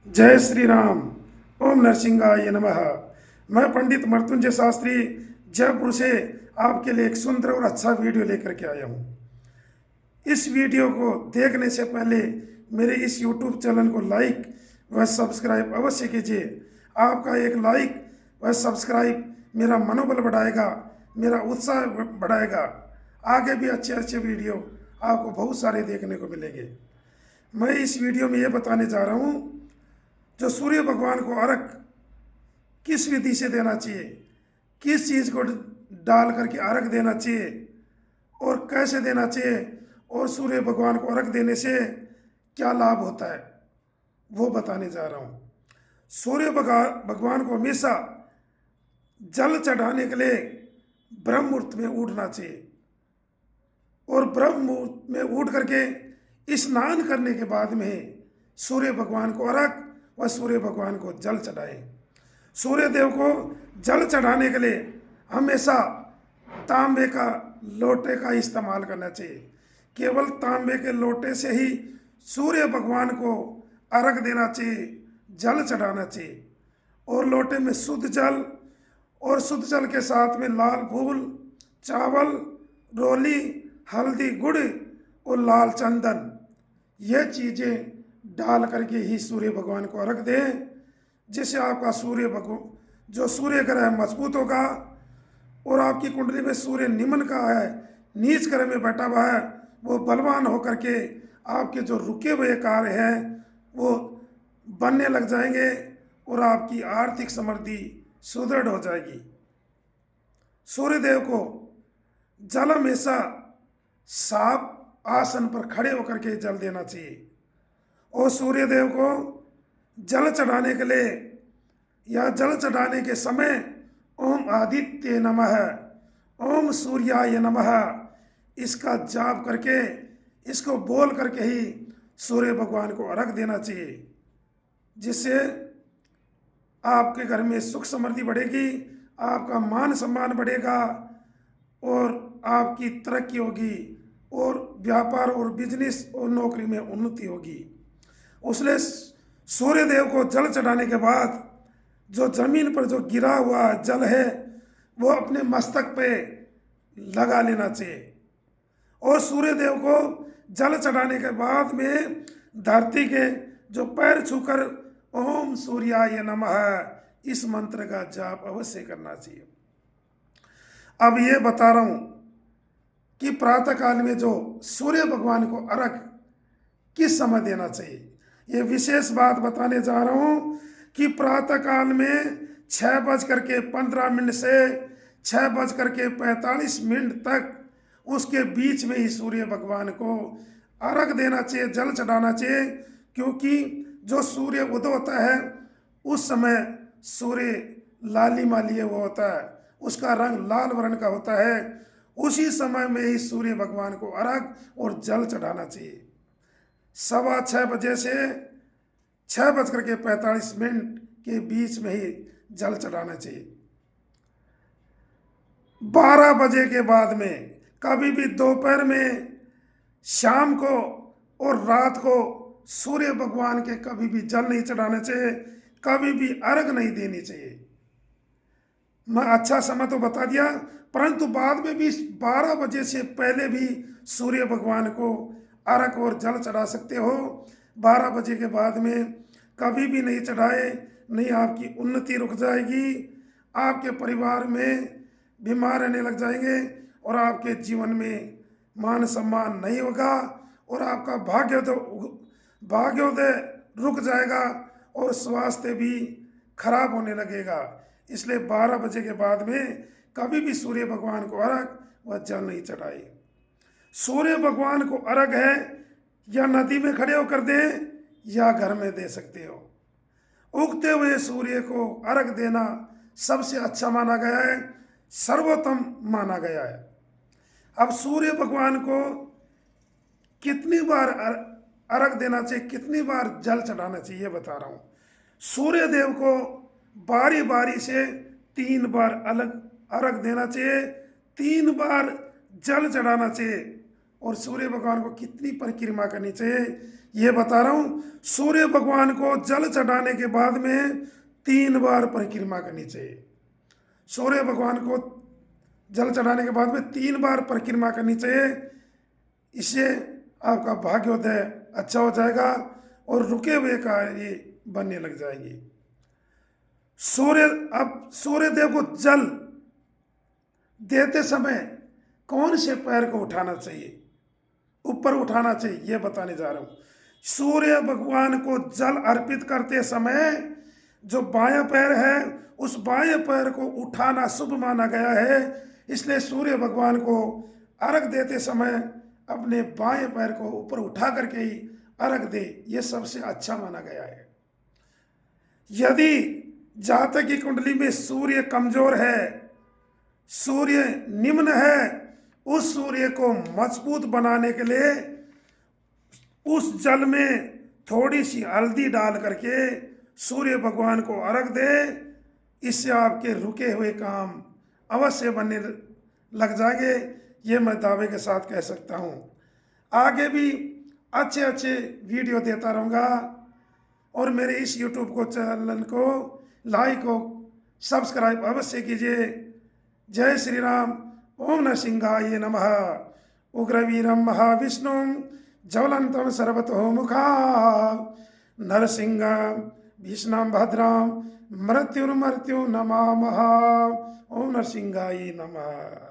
जय श्री राम। ओम नरसिंहाय नमः। मैं पंडित मृत्युंजय शास्त्री जयपुर से आपके लिए एक सुंदर और अच्छा वीडियो लेकर के आया हूँ। इस वीडियो को देखने से पहले मेरे इस YouTube चैनल को लाइक व सब्सक्राइब अवश्य कीजिए। आपका एक लाइक व सब्सक्राइब मेरा मनोबल बढ़ाएगा, मेरा उत्साह बढ़ाएगा। आगे भी अच्छे अच्छे वीडियो आपको बहुत सारे देखने को मिलेंगे। मैं इस वीडियो में ये बताने जा रहा हूँ, जो सूर्य भगवान को अर्घ किस विधि से देना चाहिए, किस चीज़ को डाल करके अर्घ देना चाहिए और कैसे देना चाहिए, और सूर्य भगवान को अर्घ देने से क्या लाभ होता है, वो बताने जा रहा हूँ। सूर्य भगवान को हमेशा जल चढ़ाने के लिए ब्रह्म मुहूर्त में उठना चाहिए, और ब्रह्म मुहूर्त में उठ करके स्नान करने के बाद में सूर्य भगवान को अर्घ व सूर्य भगवान को जल चढ़ाएं। सूर्य देव को जल चढ़ाने के लिए हमेशा तांबे का लोटे का इस्तेमाल करना चाहिए। केवल तांबे के लोटे से ही सूर्य भगवान को अर्घ देना चाहिए, जल चढ़ाना चाहिए। और लोटे में शुद्ध जल, और शुद्ध जल के साथ में लाल फूल, चावल, रोली, हल्दी, गुड़ और लाल चंदन, ये चीज़ें डाल करके ही सूर्य भगवान को अर्घ दें, जिससे आपका सूर्य भगवान जो सूर्य ग्रह मजबूत होगा, और आपकी कुंडली में सूर्य निमन का है, नीच ग्रह में बैठा हुआ है, वो बलवान होकर के आपके जो रुके हुए कार्य हैं वो बनने लग जाएंगे, और आपकी आर्थिक समृद्धि सुदृढ़ हो जाएगी। सूर्य देव को जल हमेशा साफ आसन पर खड़े होकर के जल देना चाहिए। और सूर्य देव को जल चढ़ाने के लिए या जल चढ़ाने के समय ओम आदित्य नमः, ओम सूर्याय नमः, इसका जाप करके, इसको बोल करके ही सूर्य भगवान को अर्घ देना चाहिए, जिससे आपके घर में सुख समृद्धि बढ़ेगी, आपका मान सम्मान बढ़ेगा, और आपकी तरक्की होगी, और व्यापार और बिजनेस और नौकरी में उन्नति होगी। उसने सूर्य देव को जल चढ़ाने के बाद जो जमीन पर जो गिरा हुआ जल है वो अपने मस्तक पे लगा लेना चाहिए। और सूर्य देव को जल चढ़ाने के बाद में धरती के जो पैर छूकर ओम सूर्याय नमः इस मंत्र का जाप अवश्य करना चाहिए। अब ये बता रहा हूँ कि प्रातः काल में जो सूर्य भगवान को अर्घ किस समय देना चाहिए, ये विशेष बात बताने जा रहा हूँ कि प्रातः काल में 6:15 से 6:45 तक उसके बीच में ही सूर्य भगवान को अर्घ देना चाहिए, जल चढ़ाना चाहिए। क्योंकि जो सूर्य उदय होता है उस समय सूर्य लालिमा लिए हुआ होता है, उसका रंग लाल वर्ण का होता है। उसी समय में ही सूर्य भगवान को अर्घ और जल चढ़ाना चाहिए। 6:15 से 6:45 के बीच में ही जल चढ़ाना चाहिए। 12 बजे के बाद में, कभी भी दोपहर में, शाम को और रात को सूर्य भगवान के कभी भी जल नहीं चढ़ाना चाहिए, कभी भी अर्घ नहीं देनी चाहिए। मैं अच्छा समय तो बता दिया, परंतु बाद में भी 12 बजे से पहले भी सूर्य भगवान को अर्घ और जल चढ़ा सकते हो। 12 बजे के बाद में कभी भी नहीं चढ़ाए, नहीं आपकी उन्नति रुक जाएगी, आपके परिवार में बीमार रहने लग जाएंगे, और आपके जीवन में मान सम्मान नहीं होगा, और आपका भाग्योदय रुक जाएगा, और स्वास्थ्य भी खराब होने लगेगा। इसलिए 12 बजे के बाद में कभी भी सूर्य भगवान को अर्घ व जल नहीं चढ़ाए। सूर्य भगवान को अर्घ है या नदी में खड़े होकर दें या घर में दे सकते हो। उगते हुए सूर्य को अर्घ देना सबसे अच्छा माना गया है, सर्वोत्तम माना गया है। अब सूर्य भगवान को कितनी बार अर्घ देना चाहिए, कितनी बार जल चढ़ाना चाहिए, ये बता रहा हूँ। सूर्य देव को बारी बारी से 3 बार अलग अर्घ देना चाहिए, 3 बार जल चढ़ाना चाहिए। और सूर्य भगवान को कितनी परिक्रमा करनी चाहिए ये बता रहा हूँ। सूर्य भगवान को जल चढ़ाने के बाद में 3 बार परिक्रमा करनी चाहिए। सूर्य भगवान को जल चढ़ाने के बाद में 3 बार परिक्रमा करनी चाहिए। इससे आपका भाग्योदय अच्छा हो जाएगा और रुके हुए कार्य बनने लग जाएंगे। अब सूर्य देव को जल देते समय कौन से पैर को उठाना चाहिए, ऊपर उठाना चाहिए, ये बताने जा रहा हूँ। सूर्य भगवान को जल अर्पित करते समय जो बायां पैर है उस बाएं पैर को उठाना शुभ माना गया है। इसलिए सूर्य भगवान को अर्घ देते समय अपने बाएं पैर को ऊपर उठा करके ही अर्घ दे, ये सबसे अच्छा माना गया है। यदि जातक की कुंडली में सूर्य कमजोर है, सूर्य निम्न है, उस सूर्य को मजबूत बनाने के लिए उस जल में थोड़ी सी हल्दी डाल करके सूर्य भगवान को अर्घ दे। इससे आपके रुके हुए काम अवश्य बनने लग जाएंगे, ये मैं दावे के साथ कह सकता हूँ। आगे भी अच्छे अच्छे वीडियो देता रहूँगा और मेरे इस यूट्यूब को चैनल को लाइक और सब्सक्राइब अवश्य कीजिए। जय श्री राम। ओम नरसिंहाय नमः। उग्रवीरं महाविष्णुं ज्वलन्तं सर्वतोमुखा नरसिंहं भीष्णं भद्रं मृत्युर्मृत्युं नमामः। ओम नरसिंहाय नमः।